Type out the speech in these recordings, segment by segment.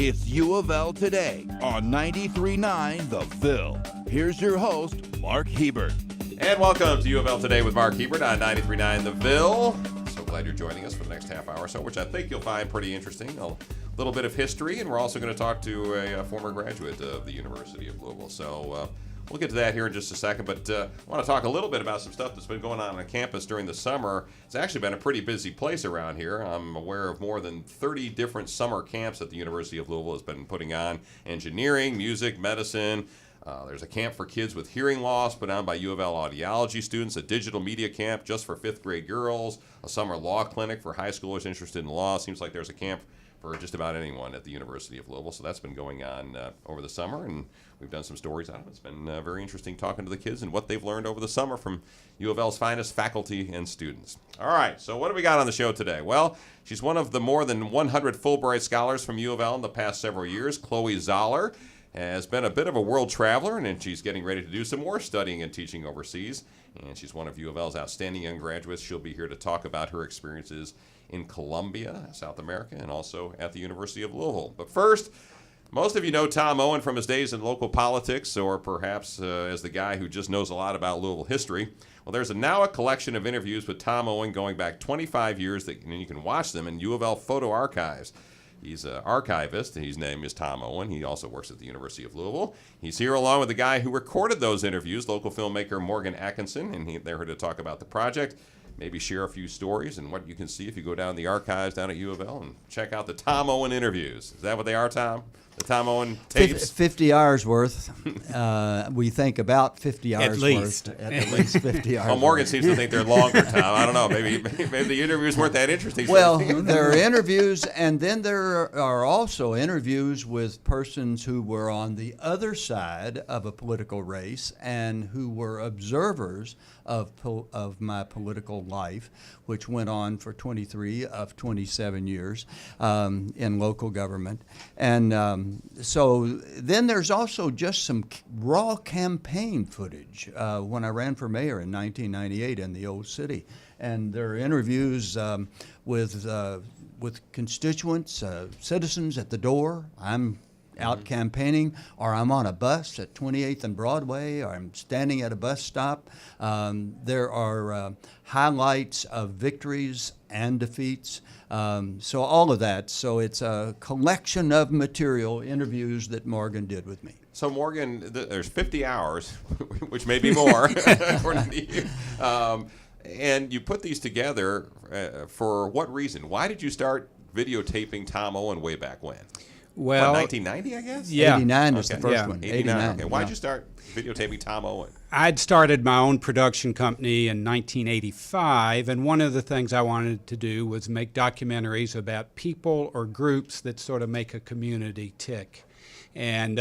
It's U of L Today on 93.9 The Ville. Here's your host, Mark Hebert. And welcome to U of L Today with Mark Hebert on 93.9 The Ville. So glad you're joining us for the next half hour or so, which I think you'll find pretty interesting. A little bit of history, and we're also going to talk to a former graduate of the University of Louisville. So we'll get to that here in just a second, but I want to talk a little bit about some stuff that's been going on campus during the summer. It's actually been a pretty busy place around here. I'm aware of more than 30 different summer camps that the University of Louisville has been putting on. Engineering, music, medicine. There's a camp for kids with hearing loss put on by UofL audiology students, a digital media camp just for fifth grade girls, a summer law clinic for high schoolers interested in law. Seems like there's a camp for just about anyone at the University of Louisville. So that's been going on over the summer, and we've done some stories on it. It's been very interesting talking to the kids and what they've learned over the summer from U of L's finest faculty and students. All right, so what do we got on the show today? Well, she's one of the more than 100 Fulbright scholars from U of L in the past several years. Chloe Zoller has been a bit of a world traveler, and she's getting ready to do some more studying and teaching overseas. And she's one of U of L's outstanding young graduates. She'll be here to talk about her experiences in Colombia, South America, and also at the University of Louisville. But first, most of you know Tom Owen from his days in local politics, or perhaps as the guy who just knows a lot about Louisville history. Well, there's now a collection of interviews with Tom Owen going back 25 years, and you can watch them in U of L photo archives. He's an archivist, and his name is Tom Owen. He also works at the University of Louisville. He's here along with the guy who recorded those interviews, local filmmaker Morgan Atkinson, and they're here to talk about the project, maybe share a few stories and what you can see if you go down the archives down at U of L and check out the Tom Owen interviews. Is that what they are, Tom? The Tom Owen tapes? 50 hours worth. We think about 50 hours worth. At least 50 hours Well, Morgan worth. seems to think they're longer, Tom. I don't know. Maybe the interviews weren't that interesting. Well, there are interviews, and then there are also interviews with persons who were on the other side of a political race and who were observers of my political life, which went on for 23 of 27 years in local government. And so then there's also just some raw campaign footage when I ran for mayor in 1998 in the old city. And there are interviews with constituents, citizens at the door. I'm out campaigning, or I'm on a bus at 28th and Broadway, or I'm standing at a bus stop. There are highlights of victories and defeats. So all of that. So it's a collection of material, interviews that Morgan did with me. So Morgan, there's 50 hours, which may be more, according to you. And you put these together for what reason? Why did you start videotaping Tom Owen way back when? Well, 1990, I guess? Yeah. 89 is the first one. 89. Okay. Why'd you start videotaping Tom Owen? I'd started my own production company in 1985, and one of the things I wanted to do was make documentaries about people or groups that sort of make a community tick. And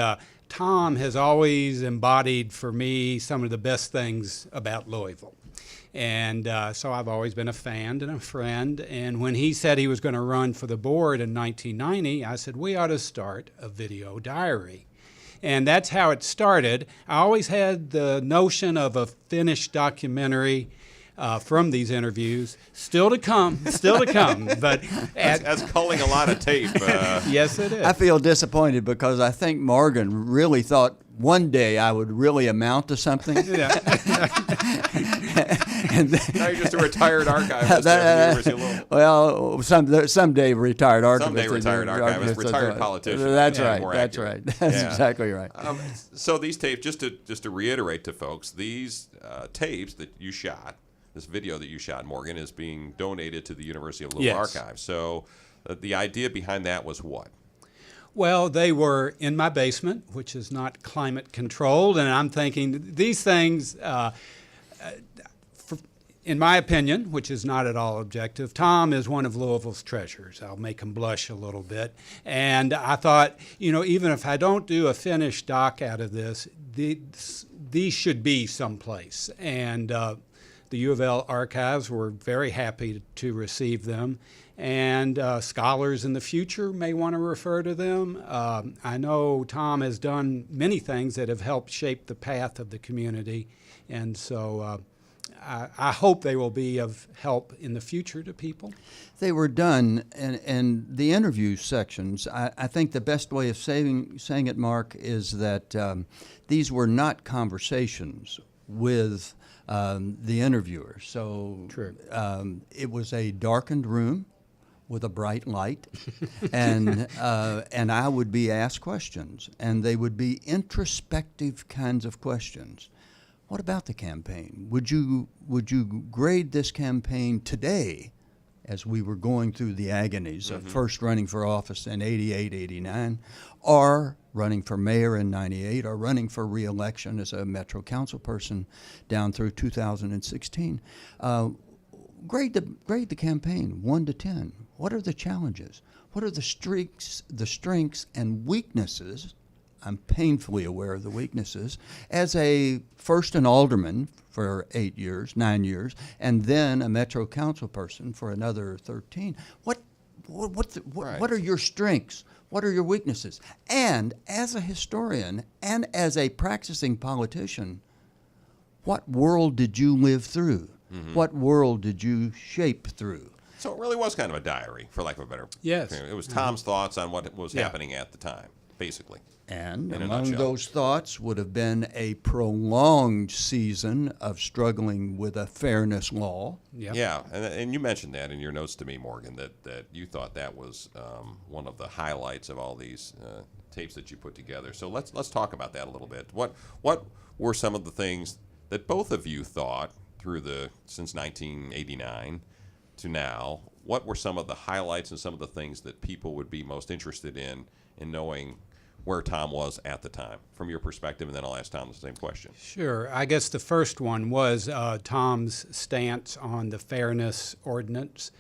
Tom has always embodied for me some of the best things about Louisville. And so I've always been a fan and a friend. And when he said he was going to run for the board in 1990, I said, we ought to start a video diary. And that's how it started. I always had the notion of a finished documentary from these interviews. Still to come. But that's culling a lot of tape. Yes, it is. I feel disappointed because I think Morgan really thought one day I would really amount to something. Yeah. And now you're just a retired archivist at the University of Louisville. Well, someday retired archivist. Someday retired archivist, retired politician. That's Yeah, right. more That's accurate. right. That's Yeah. exactly right. So these tapes, just to reiterate to folks, these tapes that you shot, this video that you shot, Morgan, is being donated to the University of Louisville Yes. Archives. So the idea behind that was what? Well, they were in my basement, which is not climate controlled, and I'm thinking these things, in my opinion, which is not at all objective, Tom is one of Louisville's treasures. I'll make him blush a little bit. And I thought, even if I don't do a finished doc out of this, these should be someplace. And the U of L archives were very happy to receive them. And scholars in the future may want to refer to them. I know Tom has done many things that have helped shape the path of the community. And so I hope they will be of help in the future to people. They were done, and the interview sections, I think the best way of saying it, Mark, is that these were not conversations with the interviewer. So True. It was a darkened room with a bright light, and I would be asked questions, and they would be introspective kinds of questions. What about the campaign? Would you grade this campaign today, as we were going through the agonies of first running for office in 88, 89, or running for mayor in 98, or running for re-election as a Metro Council person down through 2016? Grade the campaign 1 to 10. What are the challenges? What are the strengths and weaknesses? I'm painfully aware of the weaknesses. As a first an alderman for 9 years, and then a Metro Council person for another 13, what are your strengths? What are your weaknesses? And as a historian and as a practicing politician, what world did you live through? What world did you shape through? So it really was kind of a diary, for lack of a better. Yes. It was Tom's thoughts on what was happening at the time, basically. And In a among nutshell. those thoughts would have been a prolonged season of struggling with a fairness law. Yep. Yeah, and you mentioned that in your notes to me, Morgan, that you thought that was one of the highlights of all these tapes that you put together. So let's talk about that a little bit. What were some of the things that both of you thought since 1989 to now? What were some of the highlights and some of the things that people would be most interested in knowing where Tom was at the time, from your perspective, and then I'll ask Tom the same question. Sure. I guess the first one was Tom's stance on the fairness ordinance.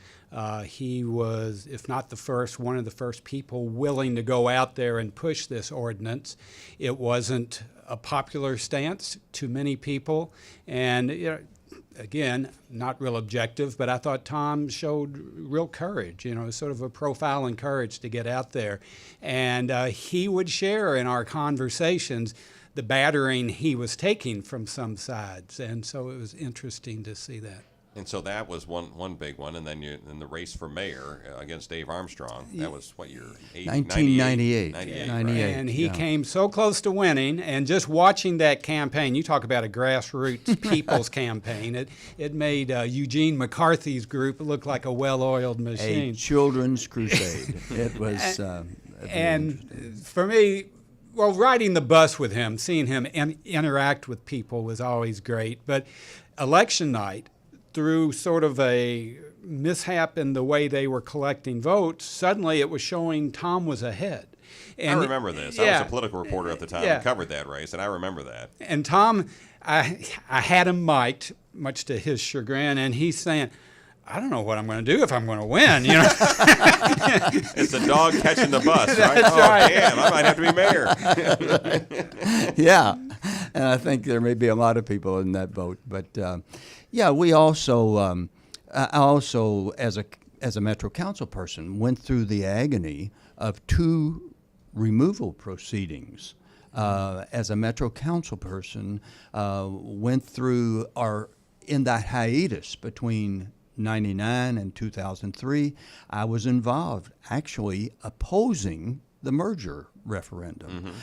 He was, if not the first, one of the first people willing to go out there and push this ordinance. It wasn't a popular stance to many people, and again, not real objective, but I thought Tom showed real courage, sort of a profile in courage to get out there. And he would share in our conversations the battering he was taking from some sides. And so it was interesting to see that. And so that was one big one, and then in the race for mayor against Dave Armstrong. That was what year? 1998. 98, 98. right? And he came so close to winning, and just watching that campaign, you talk about a grassroots people's campaign. It made Eugene McCarthy's group look like a well-oiled A machine. children's crusade. It was. And for me, well, riding the bus with him, seeing him interact with people was always great. But election night, through sort of a mishap in the way they were collecting votes, suddenly it was showing Tom was ahead. And I remember this. I was a political reporter at the time and covered that race, and I remember that. And Tom, I had him mic'd, much to his chagrin, and he's saying, I don't know what I'm going to do if I'm going to win, It's a dog catching the bus, right? That's oh, right. damn, I might have to be mayor. Yeah, and I think there may be a lot of people in that boat. But we also, I also as a Metro Council person, went through the agony of 2 removal proceedings. As a Metro Council person, went through in that hiatus between 99 and 2003, I was involved actually opposing the merger referendum.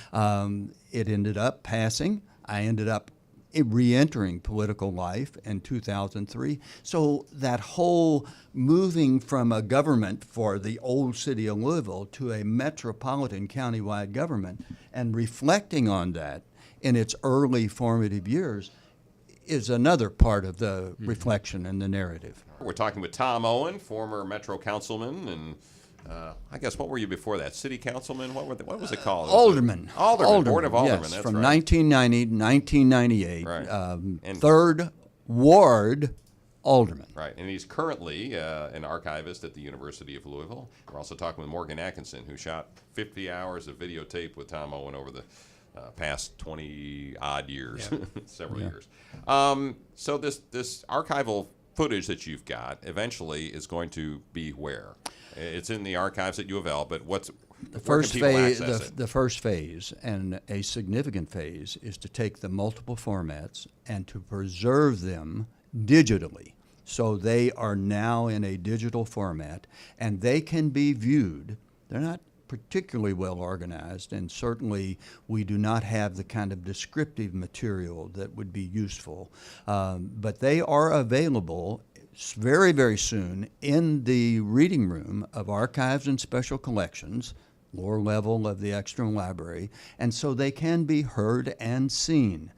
It ended up passing. I ended up re-entering political life in 2003. So that whole moving from a government for the old city of Louisville to a metropolitan countywide government and reflecting on that in its early formative years is another part of the reflection and the narrative. We're talking with Tom Owen, former Metro Councilman, and I guess what were you before that? City Councilman? What was it called? Alderman. Board of Aldermen. Yes, That's from right. 1990 to 1998. Right. And- 3rd Ward Alderman. Right, and he's currently an archivist at the University of Louisville. We're also talking with Morgan Atkinson, who shot 50 hours of videotape with Tom Owen over the past 20-odd years, several years. So this archival footage that you've got eventually is going to be where? It's in the archives at UofL, but The first phase, it? the first phase, and a significant phase, is to take the multiple formats and to preserve them digitally. So they are now in a digital format, and they can be viewed. They're not particularly well organized, and certainly we do not have the kind of descriptive material that would be useful. But they are available very, very soon in the reading room of Archives and Special Collections, lower level of the External Library, and so they can be heard and seen.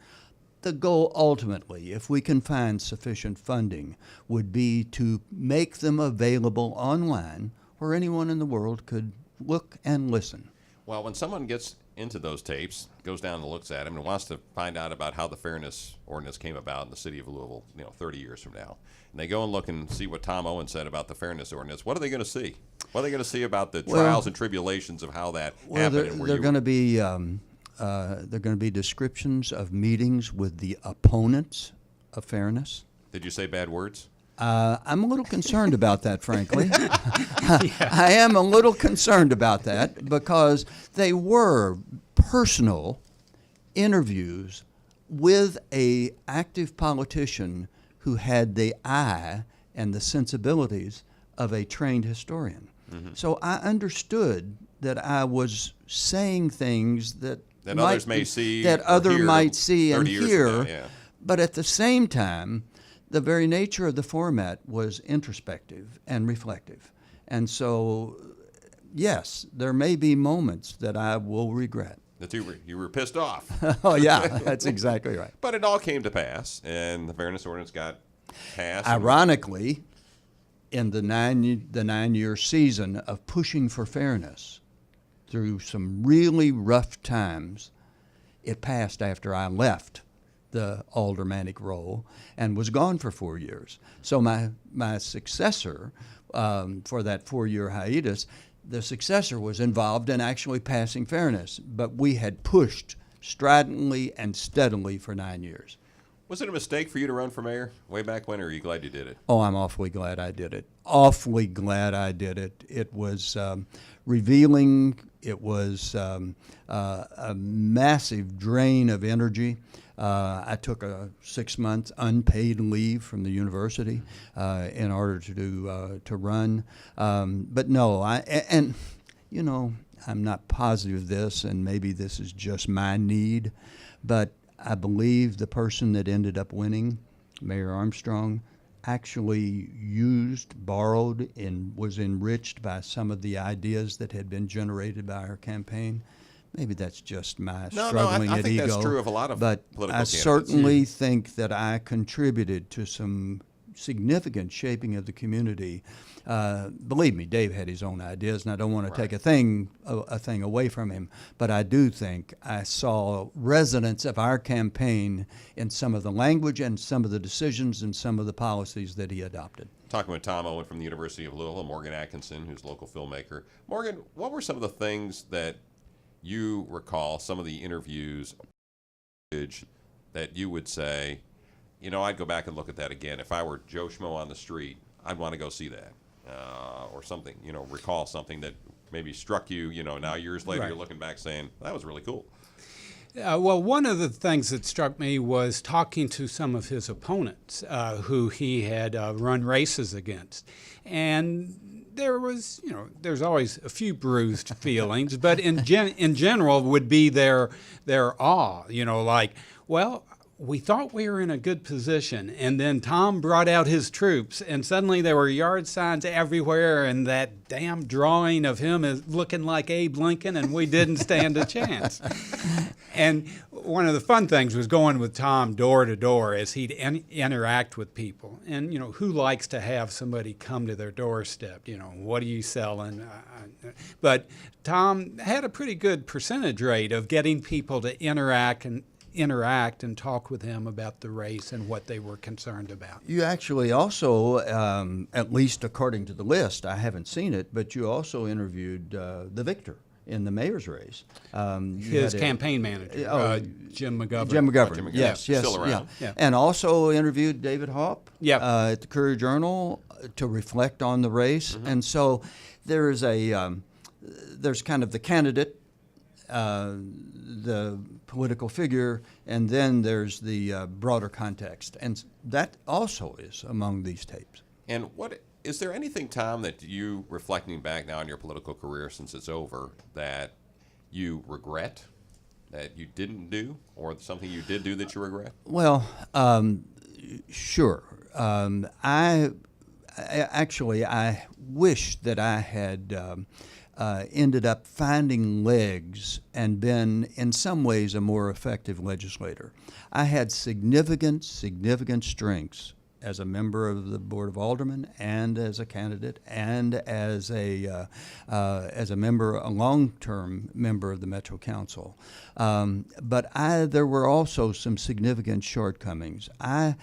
The goal ultimately, if we can find sufficient funding, would be to make them available online where anyone in the world could look and listen. Well, when someone gets into those tapes, goes down and looks at them, and wants to find out about how the Fairness Ordinance came about in the city of Louisville, 30 years from now, and they go and look and see what Tom Owen said about the Fairness Ordinance, what are they going to see? What are they going to see about the trials and tribulations of how that happened? They're going to be they're going to be descriptions of meetings with the opponents of fairness. Did you say bad words? I'm a little concerned about that, frankly. I am a little concerned about that because they were personal interviews with an active politician who had the eye and the sensibilities of a trained historian. Mm-hmm. So I understood that I was saying things that others may see, that others might see and hear, now, yeah. But at the same time, the very nature of the format was introspective and reflective. And so, yes, there may be moments that I will regret. That you were pissed off. Oh, yeah, that's exactly right. But it all came to pass, and the Fairness Ordinance got passed. Ironically, in the nine-year season of pushing for fairness, through some really rough times, it passed after I left the aldermanic role and was gone for 4 years. So my successor, for that 4-year hiatus, the successor was involved in actually passing fairness, but we had pushed stridently and steadily for 9 years. Was it a mistake for you to run for mayor way back when, or are you glad you did it? Oh, I'm awfully glad I did it. Awfully glad I did it. It was revealing. It was a massive drain of energy. I took a 6-month unpaid leave from the university in order to run. But no, I'm not positive of this, and maybe this is just my need, but I believe the person that ended up winning, Mayor Armstrong, actually borrowed, and was enriched by some of the ideas that had been generated by her campaign. Maybe that's just my struggling I at think ego. That's true of a lot of but political I candidates. certainly think that I contributed to some significant shaping of the community. Believe me, Dave had his own ideas, and I don't want to take a thing away from him. But I do think I saw resonance of our campaign in some of the language and some of the decisions and some of the policies that he adopted. Talking with Tom Owen from the University of Louisville, Morgan Atkinson, who's a local filmmaker. Morgan, what were some of the things that you recall, some of the interviews that you would say, I'd go back and look at that again. If I were Joe Schmo on the street, I'd want to go see that. Or something, recall something that maybe struck you, now years later You're looking back saying, that was really cool. Well, one of the things that struck me was talking to some of his opponents who he had run races against. And there was, there's always a few bruised feelings, but in general would be their awe, we thought we were in a good position, and then Tom brought out his troops, and suddenly there were yard signs everywhere, and that damn drawing of him is looking like Abe Lincoln, and we didn't stand a chance. And one of the fun things was going with Tom door to door as he'd interact with people. And, who likes to have somebody come to their doorstep? What are you selling? But Tom had a pretty good percentage rate of getting people to interact and talk with him about the race and what they were concerned about. You actually also, at least according to the list, I haven't seen it, but you also interviewed the victor in the mayor's race. His campaign manager, Jim McGovern. Jim McGovern, Jim McGovern. yes. Still around. Yeah. And also interviewed David Hopp at the Courier-Journal to reflect on the race. Mm-hmm. And so there's kind of the candidate, the political figure, and then there's the broader context. And that also is among these tapes. And what is there anything, Tom, that you, reflecting back now on your political career since it's over, that you regret that you didn't do, or something you did do that you regret? Well, sure. I wish that I had ended up finding legs and been, in some ways, a more effective legislator. I had significant strengths as a member of the Board of Aldermen, and as a candidate, and as a member, a long-term member of the Metro Council. But there were also some significant shortcomings. I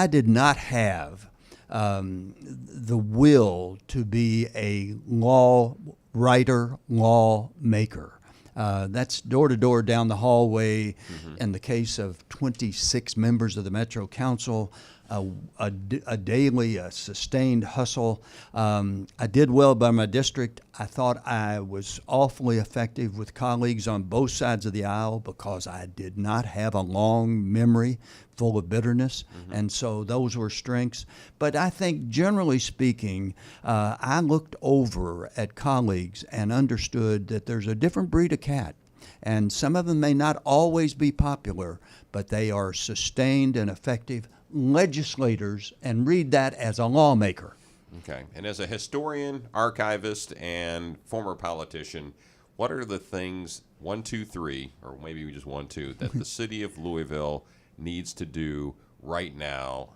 did not have the will to be a law writer, law maker. That's door to door down the hallway. In the case of 26 members of the Metro Council, a daily, sustained hustle. I did well by my district. I thought I was awfully effective with colleagues on both sides of the aisle because I did not have a long memory full of bitterness, and so those were strengths. But I think, generally speaking, I looked over at colleagues and understood that there's a different breed of cat. And some of them may not always be popular, but they are sustained and effective legislators, and read that as a lawmaker. Okay. And as a historian, archivist, and former politician, what are the things, 1, 2, 3, or maybe just 1, 2, that the city of Louisville needs to do right now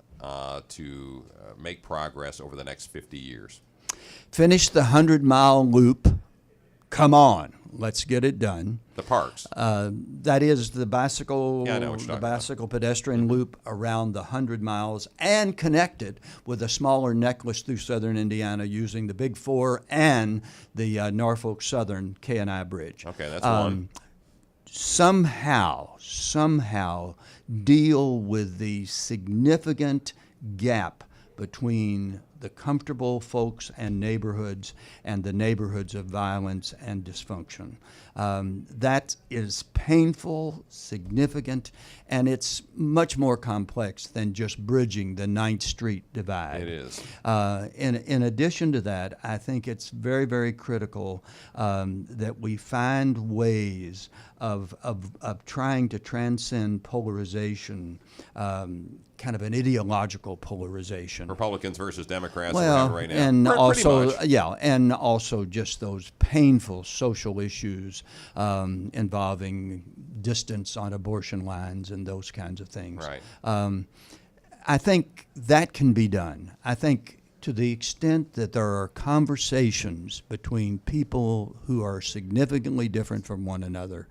to make progress over the next 50 years? Finish the 100-mile loop. Come on, let's get it done. The parks. That is the bicycle, Yeah, I know what you're talking bicycle pedestrian loop around the 100 miles, and connected with a smaller necklace through southern Indiana using the Big Four and the Norfolk Southern K&I Bridge. Okay, that's one. Somehow deal with the significant gap between the comfortable folks and neighborhoods and the neighborhoods of violence and dysfunction. That is painful, significant, and it's much more complex than just bridging the 9th Street divide. It is. In addition to that, I think it's very, very critical that we find ways of trying to transcend polarization, kind of an ideological polarization. Republicans versus Democrats Well, right now. and Pretty also, much. and also just those painful social issues involving distance on abortion lines and those kinds of things. Right. I think that can be done. I think to the extent that there are conversations between people who are significantly different from one another,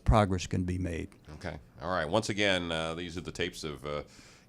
progress can be made. Okay. All right. Once again, these are the tapes of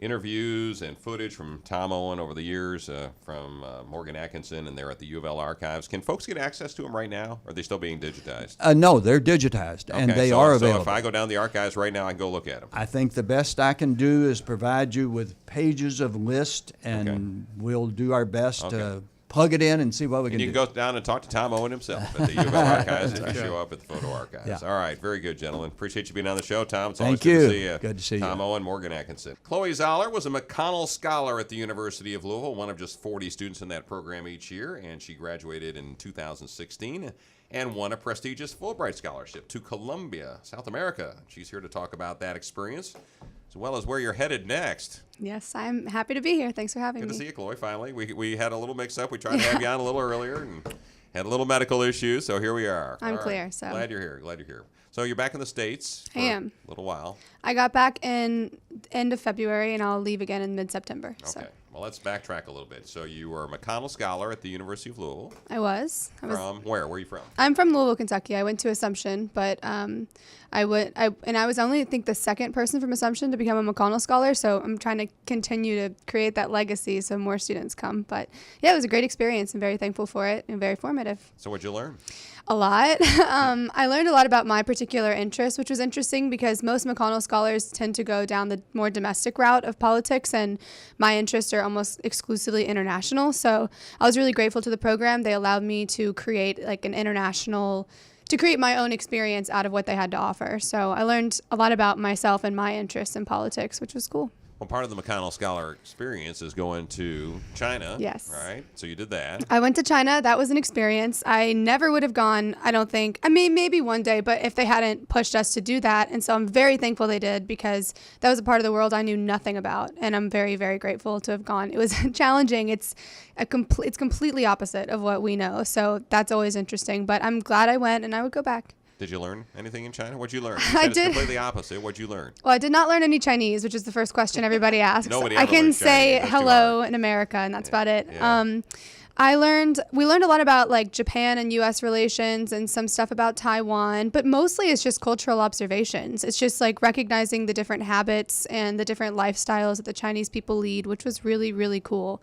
interviews and footage from Tom Owen over the years, from Morgan Atkinson, and they're at the UofL archives. Can folks get access to them right now, or are they still being digitized? No, they're digitized, and they are available. So if I go down the archives right now, I can go look at them. I think the best I can do is provide you with pages of list, and we'll do our best to plug it in and see what we can do. And you can go down and talk to Tom Owen himself at the UofL archives if you show up at the photo archives. Yeah. All right, very good, gentlemen. Appreciate you being on the show, Tom. It's Thank always good you. to see you. Good to see you. Tom Owen, Morgan Atkinson. Chloe Zoller was a McConnell Scholar at the University of Louisville, one of just 40 students in that program each year, and she graduated in 2016 and won a prestigious Fulbright Scholarship to Columbia, South America. She's here to talk about that experience, as well as where you're headed next. Yes, I'm happy to be here. Thanks for having Good me. to see you, Chloe, finally. We had a little mix-up. We tried to have you on a little earlier and had a little medical issue, so here we are. I'm All clear, right. so. Glad you're here. So you're back in the States for I am. a little while. I got back in end of February, and I'll leave again in mid-September. Okay. So Well, let's backtrack a little bit. So you were a McConnell Scholar at the University of Louisville. I was. From where? Where are you from? I'm from Louisville, Kentucky. I went to Assumption, but I was only, I think, the second person from Assumption to become a McConnell Scholar. So I'm trying to continue to create that legacy so more students come. But yeah, it was a great experience. I'm very thankful for it and very formative. So what'd you learn? A lot. I learned a lot about my particular interest, which was interesting because most McConnell Scholars tend to go down the more domestic route of politics, and my interests are almost exclusively international. So I was really grateful to the program. They allowed me to create like an international to create my own experience out of what they had to offer. So I learned a lot about myself and my interests in politics, which was cool. Well, part of the McConnell Scholar experience is going to China. Yes. Right? So you did that. I went to China. That was an experience. I never would have gone, I don't think. I mean, maybe one day, but if they hadn't pushed us to do that. And so I'm very thankful they did, because that was a part of the world I knew nothing about. And I'm very, very grateful to have gone. It was challenging. It's completely opposite of what we know. So that's always interesting. But I'm glad I went, and I would go back. Did you learn anything in China? What'd you learn? I It's did. completely opposite. What'd you learn? Well, I did not learn any Chinese, which is the first question everybody asks. Nobody I ever can learns say Chinese. That's too hello hard. in America, and that's about it. Yeah. We learned a lot about like Japan and U.S. relations and some stuff about Taiwan, but mostly it's just cultural observations. It's just like recognizing the different habits and the different lifestyles that the Chinese people lead, which was really, really cool.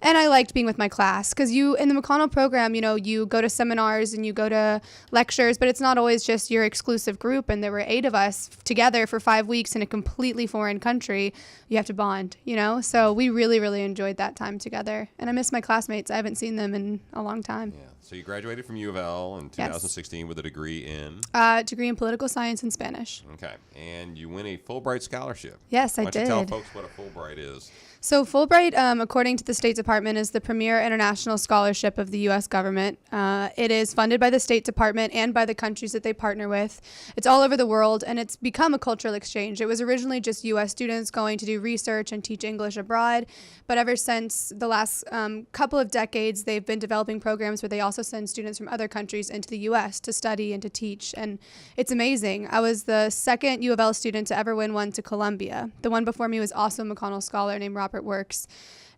And I liked being with my class, because in the McConnell program, you go to seminars and you go to lectures, but it's not always just your exclusive group. And there were 8 of us together for 5 weeks in a completely foreign country. You have to bond, So we really, really enjoyed that time together. And I miss my classmates. I haven't seen them in a long time. Yeah. So you graduated from UofL in 2016 with a degree in? Degree in political science and Spanish. Okay. And you win a Fulbright scholarship. Yes, I Why don't you tell did. folks what a Fulbright is? So Fulbright, according to the State Department, is the premier international scholarship of the U.S. government. It is funded by the State Department and by the countries that they partner with. It's all over the world, and it's become a cultural exchange. It was originally just U.S. students going to do research and teach English abroad, but ever since the last couple of decades, they've been developing programs where they also send students from other countries into the U.S. to study and to teach, and it's amazing. I was the second U of L student to ever win one to Columbia. The one before me was also a McConnell scholar named Robert Works.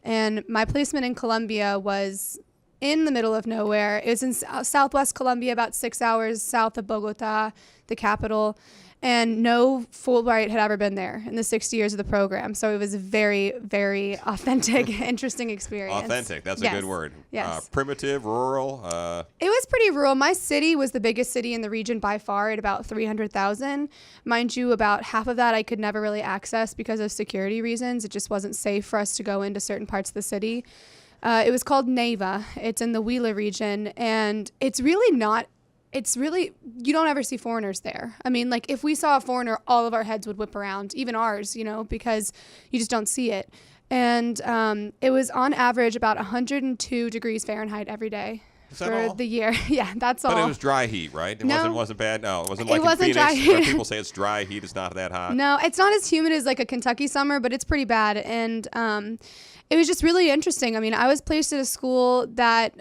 And my placement in Columbia was in the middle of nowhere. It was in southwest Colombia, about 6 hours south of Bogota, the capital. And no Fulbright had ever been there in the 60 years of the program. So it was a very, very authentic, interesting experience. Authentic. That's Yes. a good word. Yes. Primitive, rural. It was pretty rural. My city was the biggest city in the region by far at about 300,000. Mind you, about half of that I could never really access because of security reasons. It just wasn't safe for us to go into certain parts of the city. It was called Neiva. It's in the Huila region, and it's really, you don't ever see foreigners there. I mean, like if we saw a foreigner, all of our heads would whip around, even ours, because you just don't see it. And it was on average about 102 degrees Fahrenheit every day. Is that for all? the year. Yeah, that's all. But it was dry heat, right? It No. wasn't bad. No, it wasn't It like wasn't in dry Phoenix heat. where people say it's dry heat. It's not that hot. No, it's not as humid as like a Kentucky summer, but it's pretty bad. And it was just really interesting. I mean, I was placed at a school that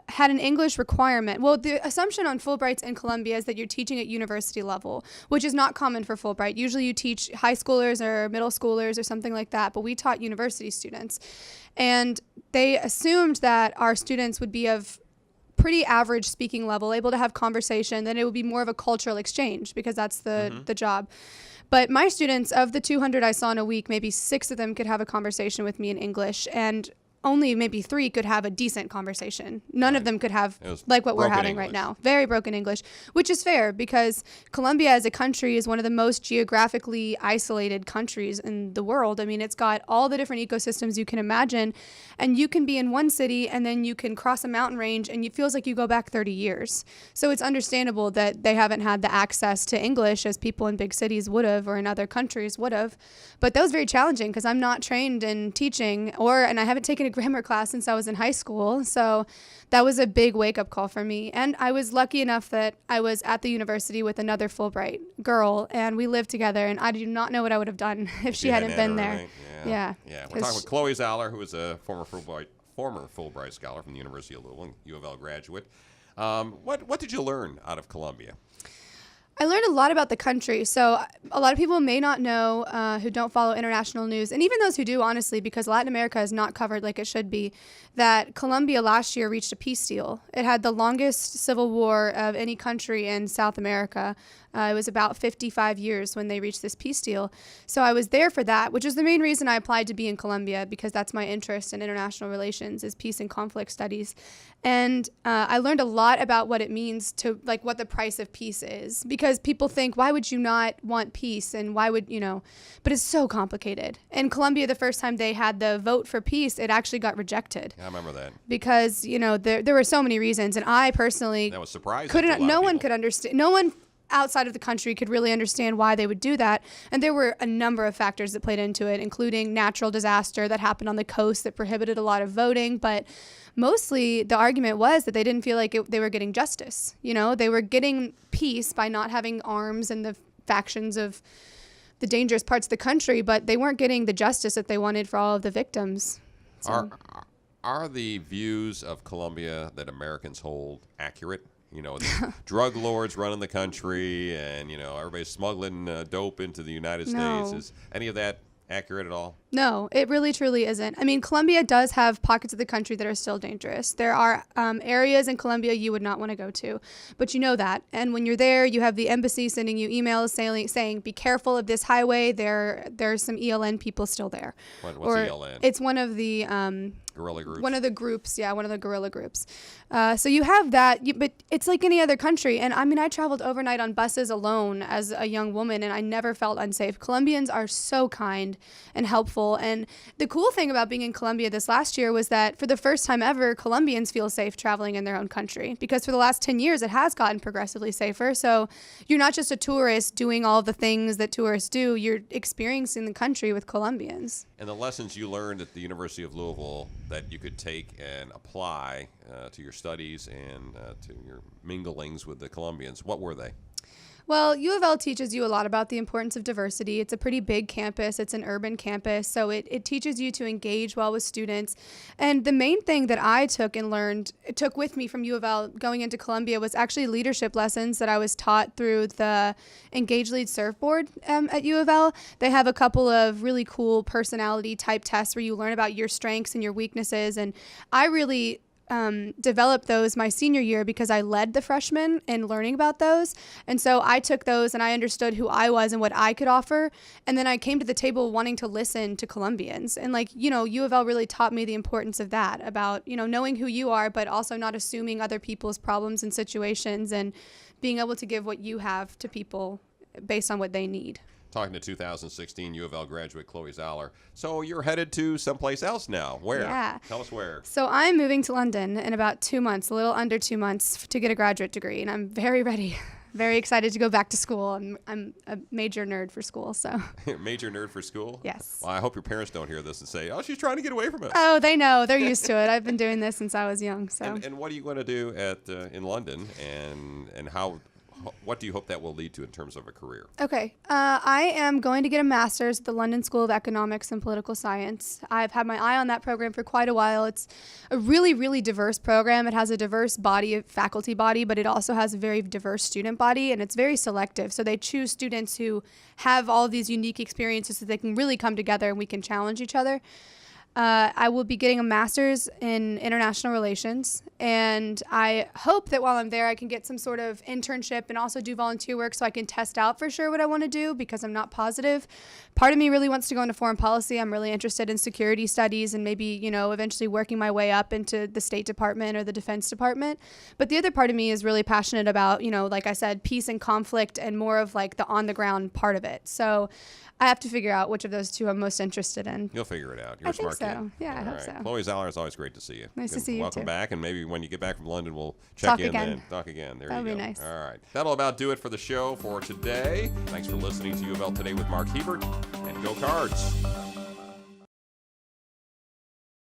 had an English requirement. Well, the assumption on Fulbrights in Columbia is that you're teaching at university level, which is not common for Fulbright. Usually you teach high schoolers or middle schoolers or something like that, but we taught university students. And they assumed that our students would be of pretty average speaking level, able to have conversation, then it would be more of a cultural exchange because that's the job. But my students, of the 200 I saw in a week, maybe 6 of them could have a conversation with me in English, and only maybe 3 could have a decent conversation. None of them could have It was like what we're broken having right English. now. Very broken English, which is fair because Colombia as a country is one of the most geographically isolated countries in the world. I mean, it's got all the different ecosystems you can imagine, and you can be in one city and then you can cross a mountain range and it feels like you go back 30 years. So it's understandable that they haven't had the access to English as people in big cities would have or in other countries would have. But that was very challenging because I'm not trained in teaching and I haven't taken a grammar class since I was in high school. So that was a big wake-up call for me. And I was lucky enough that I was at the university with another Fulbright girl, and we lived together, and I do not know what I would have done if she hadn't been there. Right? Yeah. Yeah. We're talking with Chloe Zahler, who is a former Fulbright scholar from the University of Louisville, U of L graduate. What did you learn out of Columbia? I learned a lot about the country. So a lot of people may not know who don't follow international news, and even those who do, honestly, because Latin America is not covered like it should be, that Colombia last year reached a peace deal. It had the longest civil war of any country in South America. It was about 55 years when they reached this peace deal. So I was there for that, which is the main reason I applied to be in Colombia, because that's my interest in international relations, is peace and conflict studies. And I learned a lot about what it means to, like, what the price of peace is. Because because people think, why would you not want peace? And why would, but it's so complicated. In Colombia, the first time they had the vote for peace, it actually got rejected. Yeah, I remember that. Because, there were so many reasons. And I personally That was surprising. no one could understand. No one outside of the country could really understand why they would do that. And there were a number of factors that played into it, including natural disaster that happened on the coast that prohibited a lot of voting. But mostly the argument was that they didn't feel like they were getting justice. They were getting peace by not having arms and the factions of the dangerous parts of the country, but they weren't getting the justice that they wanted for all of the victims. So. Are the views of Colombia that Americans hold accurate? The drug lords running the country, and everybody's smuggling dope into the United States. Is any of that accurate at all? No, it really truly isn't. I mean, Colombia does have pockets of the country that are still dangerous. There are areas in Colombia you would not want to go to, but you know that. And when you're there, you have the embassy sending you emails saying be careful of this highway. There's some ELN people still there. What's ELN? It's one of the guerrilla groups. One of the groups, one of the guerrilla groups. So you have that, but it's like any other country. And I mean, I traveled overnight on buses alone as a young woman, and I never felt unsafe. Colombians are so kind and helpful. And the cool thing about being in Colombia this last year was that for the first time ever, Colombians feel safe traveling in their own country, because for the last 10 years, it has gotten progressively safer. So you're not just a tourist doing all the things that tourists do, you're experiencing the country with Colombians. And the lessons you learned at the University of Louisville that you could take and apply to your studies and to your minglings with the Colombians, what were they? Well, UofL teaches you a lot about the importance of diversity. It's a pretty big campus. It's an urban campus. So it teaches you to engage well with students. And the main thing that I took with me from UofL going into Columbia was actually leadership lessons that I was taught through the Engage Lead Serve board at UofL. They have a couple of really cool personality type tests where you learn about your strengths and your weaknesses. And I really developed those my senior year because I led the freshmen in learning about those. And so I took those and I understood who I was and what I could offer. And then I came to the table wanting to listen to Colombians. And UofL really taught me the importance of that, about, knowing who you are, but also not assuming other people's problems and situations, and being able to give what you have to people based on what they need. Talking to 2016 U of L graduate Chloe Zoller. So you're headed to someplace else now. Where? Yeah. Tell us where. So I'm moving to London in about 2 months, a little under 2 months, to get a graduate degree. And I'm very ready, very excited to go back to school. I'm a major nerd for school, so. Major nerd for school? Yes. Well, I hope your parents don't hear this and say, oh, she's trying to get away from us. Oh, they know. They're used to it. I've been doing this since I was young. So. And what are you going to do in London, and how? What do you hope that will lead to in terms of a career? Okay. I am going to get a master's at the London School of Economics and Political Science. I've had my eye on that program for quite a while. It's a really, really diverse program. It has a diverse faculty body, but it also has a very diverse student body, and it's very selective. So they choose students who have all these unique experiences so they can really come together and we can challenge each other. I will be getting a master's in international relations, and I hope that while I'm there I can get some sort of internship and also do volunteer work so I can test out for sure what I want to do, because I'm not positive. Part of me really wants to go into foreign policy. I'm really interested in security studies and maybe, eventually working my way up into the State Department or the Defense Department. But the other part of me is really passionate about, like I said, peace and conflict, and more of like the on the ground part of it. So I have to figure out which of those two I'm most interested in. You'll figure it out. You're a smart kid. Yeah, I hope so. Chloe Zoller, it's always great to see you. Nice to see you, Welcome too. back, and maybe when you get back from London, we'll check in again. and talk again. There That'll you go. be nice. All right. That'll about do it for the show for today. Thanks for listening to U of L Today with Mark Hebert, and go Cards.